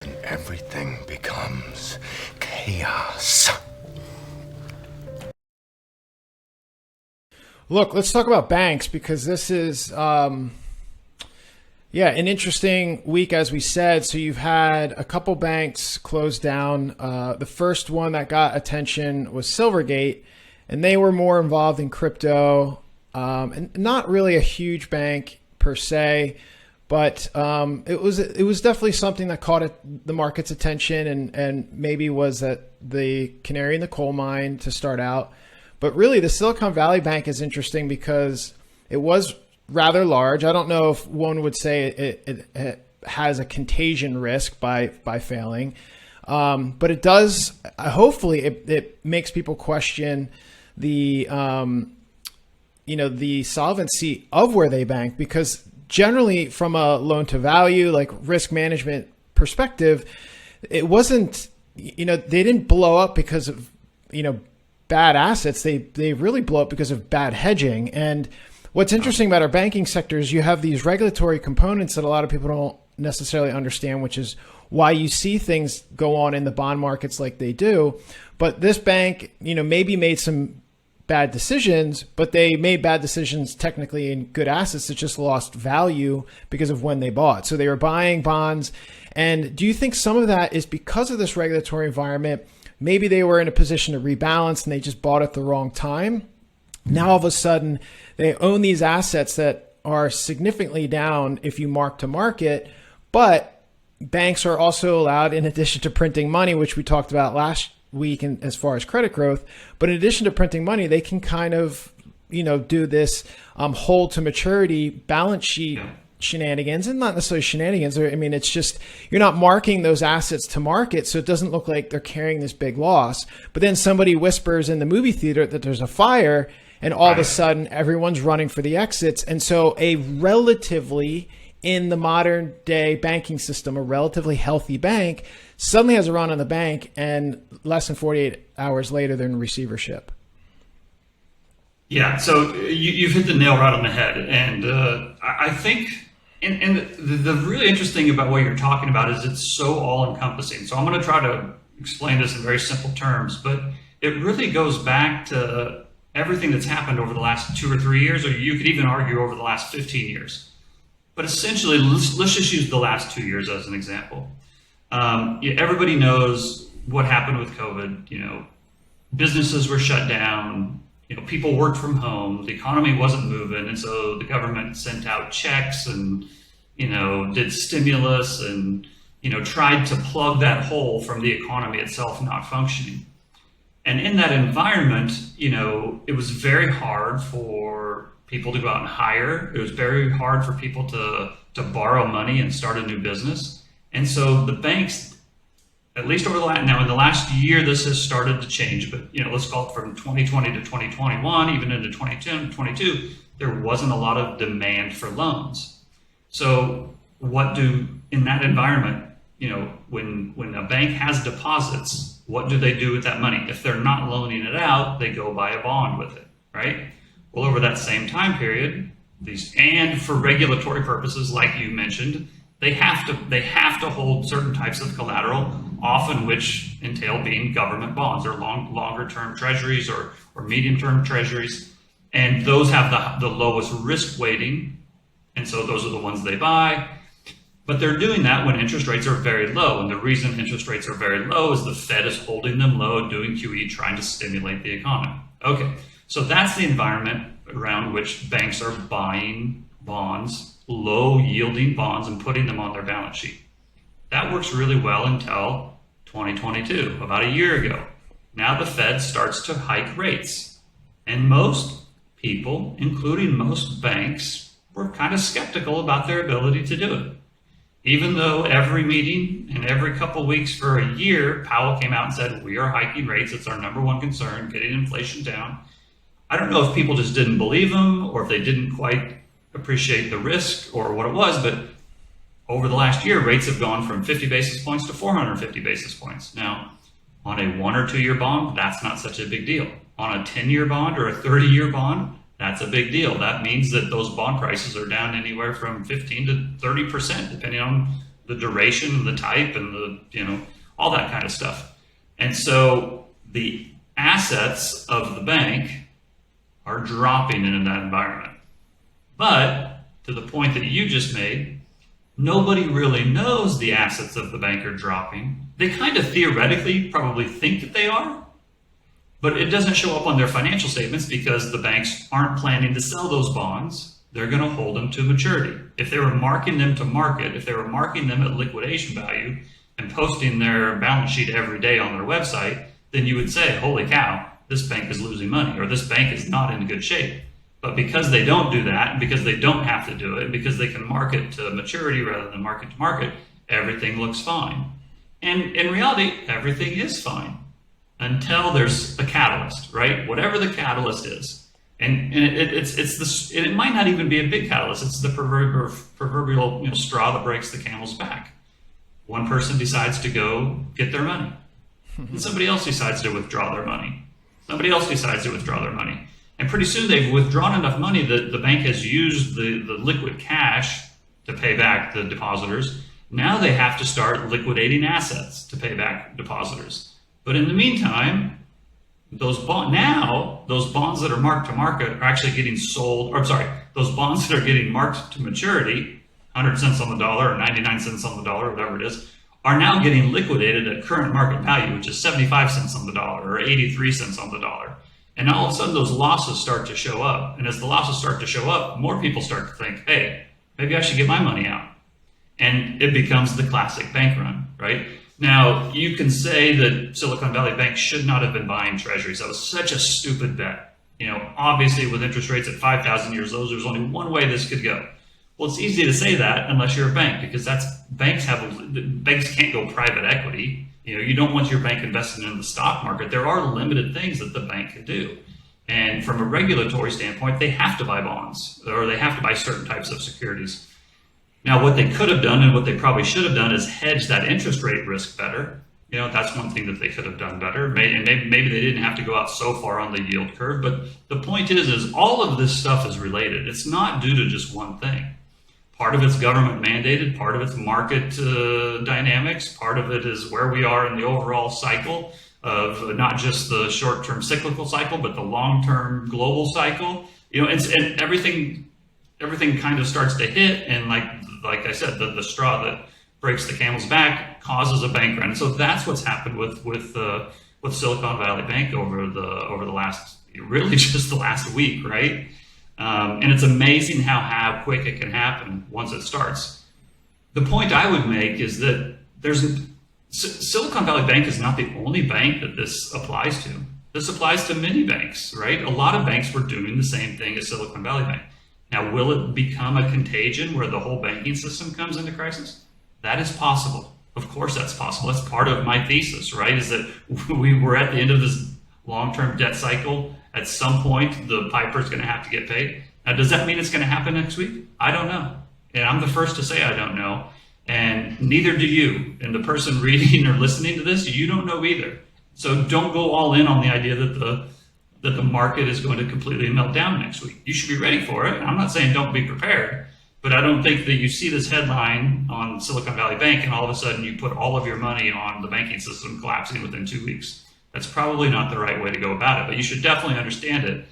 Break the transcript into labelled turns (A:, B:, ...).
A: And everything becomes chaos.
B: Look, let's talk about banks because this is, an interesting week, as we said. So you've had a couple banks close down. The first one that got attention was Silvergate, and they were more involved in crypto, and not really a huge bank per se, but it was definitely something that caught the market's attention and maybe was that the canary in the coal mine to start out. But really, the Silicon Valley Bank is interesting because it was rather large. I don't know if one would say it has a contagion risk by failing, but it does. Hopefully, it makes people question the the solvency of where they bank, because generally, from a loan to value, like risk management perspective, it wasn't. They didn't blow up because of bad assets. They really blow up because of bad hedging. And what's interesting about our banking sector is you have these regulatory components that a lot of people don't necessarily understand, which is why you see things go on in the bond markets like they do. But this bank, maybe made some bad decisions, but they made bad decisions technically in good assets that just lost value because of when they bought. So they were buying bonds. And do you think some of that is because of this regulatory environment? Maybe they were in a position to rebalance and they just bought at the wrong time. Now all of a sudden they own these assets that are significantly down if you mark to market, but banks are also allowed, in addition to printing money, which we talked about last week and as far as credit growth, but in addition to printing money, they can kind of, do this hold to maturity balance sheet shenanigans, and not necessarily shenanigans. I mean, it's just, you're not marking those assets to market, so it doesn't look like they're carrying this big loss. But then somebody whispers in the movie theater that there's a fire, and all of a sudden everyone's running for the exits. And so a relatively, in the modern day banking system, a relatively healthy bank suddenly has a run on the bank, and less than 48 hours later, they're in receivership.
C: Yeah, so you've hit the nail right on the head. And I think, and the really interesting thing about what you're talking about is it's so all-encompassing. So I'm going to try to explain this in very simple terms, but it really goes back to everything that's happened over the last 2 or 3 years, or you could even argue over the last 15 years. But essentially, let's just use the last 2 years as an example. Everybody knows what happened with COVID. Businesses were shut down. People worked from home. The economy wasn't moving, and so the government sent out checks and did stimulus and tried to plug that hole from the economy itself not functioning. And in that environment, it was very hard for people to go out and hire. It was very hard for people to borrow money and start a new business. And so the banks, at least over in the last year, this has started to change, but let's call it from 2020 to 2021, even into 2022, there wasn't a lot of demand for loans. So in that environment, when a bank has deposits, what do they do with that money? If they're not loaning it out, they go buy a bond with it, right? Well, over that same time period, and for regulatory purposes, like you mentioned, they have to hold certain types of collateral, often which entail being government bonds or longer term treasuries or medium term treasuries. And those have the lowest risk weighting. And so those are the ones they buy. But they're doing that when interest rates are very low. And the reason interest rates are very low is the Fed is holding them low, doing QE, trying to stimulate the economy. Okay, so that's the environment around which banks are buying bonds, low yielding bonds, and putting them on their balance sheet. That works really well until 2022, about a year ago. Now the Fed starts to hike rates. And most people, including most banks, were kind of skeptical about their ability to do it. Even though every meeting and every couple weeks for a year, Powell came out and said, we are hiking rates. It's our number one concern, getting inflation down. I don't know if people just didn't believe him or if they didn't quite appreciate the risk or what it was, but over the last year, rates have gone from 50 basis points to 450 basis points. Now, on a 1 or 2 year bond, that's not such a big deal. On a 10-year bond or a 30-year bond, that's a big deal. That means that those bond prices are down anywhere from 15 to 30%, depending on the duration and the type and all that kind of stuff. And so the assets of the bank are dropping in that environment. But to the point that you just made, nobody really knows the assets of the bank are dropping. They kind of theoretically probably think that they are, but it doesn't show up on their financial statements because the banks aren't planning to sell those bonds. They're going to hold them to maturity. If they were marking them to market, if they were marking them at liquidation value and posting their balance sheet every day on their website, then you would say, holy cow, this bank is losing money, or this bank is not in good shape. But because they don't do that, and because they don't have to do it, and because they can market to maturity rather than market to market, everything looks fine. And in reality, everything is fine until there's a catalyst, right? Whatever the catalyst is. And it might not even be a big catalyst. It's the proverbial straw that breaks the camel's back. One person decides to go get their money. And somebody else decides to withdraw their money. Somebody else decides to withdraw their money. And pretty soon they've withdrawn enough money that the bank has used the liquid cash to pay back the depositors. Now they have to start liquidating assets to pay back depositors. But in the meantime, those bonds that are marked to market are actually getting sold, those bonds that are getting marked to maturity, 100 cents on the dollar or 99 cents on the dollar, whatever it is, are now getting liquidated at current market value, which is 75 cents on the dollar or 83 cents on the dollar. And all of a sudden those losses start to show up. And as the losses start to show up, more people start to think, hey, maybe I should get my money out. And it becomes the classic bank run, right? Now, you can say that Silicon Valley Bank should not have been buying treasuries. That was such a stupid bet. Obviously with interest rates at 5,000 years old, there's only one way this could go. Well, it's easy to say that unless you're a bank, because banks can't go private equity. You don't want your bank invested in the stock market. There are limited things that the bank can do. And from a regulatory standpoint, they have to buy bonds, or they have to buy certain types of securities. Now, what they could have done and what they probably should have done is hedge that interest rate risk better. That's one thing that they could have done better. And maybe they didn't have to go out so far on the yield curve. But the point is all of this stuff is related. It's not due to just one thing. Part of it's government mandated, part of it's market dynamics, part of it is where we are in the overall cycle of not just the short-term cyclical cycle, but the long-term global cycle. And everything kind of starts to hit, and like I said, the straw that breaks the camel's back causes a bank run. So that's what's happened with Silicon Valley Bank over the last, really just the last week, right? And it's amazing how quick it can happen once it starts. The point I would make is that Silicon Valley Bank is not the only bank that this applies to. This applies to many banks, right? A lot of banks were doing the same thing as Silicon Valley Bank. Now, will it become a contagion where the whole banking system comes into crisis? That is possible. Of course that's possible. That's part of my thesis, right? Is that we're at the end of this long-term debt cycle. At some point, the piper's going to have to get paid. Now, does that mean it's going to happen next week? I don't know. And I'm the first to say I don't know. And neither do you. And the person reading or listening to this, you don't know either. So don't go all in on the idea that the market is going to completely melt down next week. You should be ready for it. I'm not saying don't be prepared, but I don't think that you see this headline on Silicon Valley Bank and all of a sudden you put all of your money on the banking system collapsing within 2 weeks. That's probably not the right way to go about it, but you should definitely understand it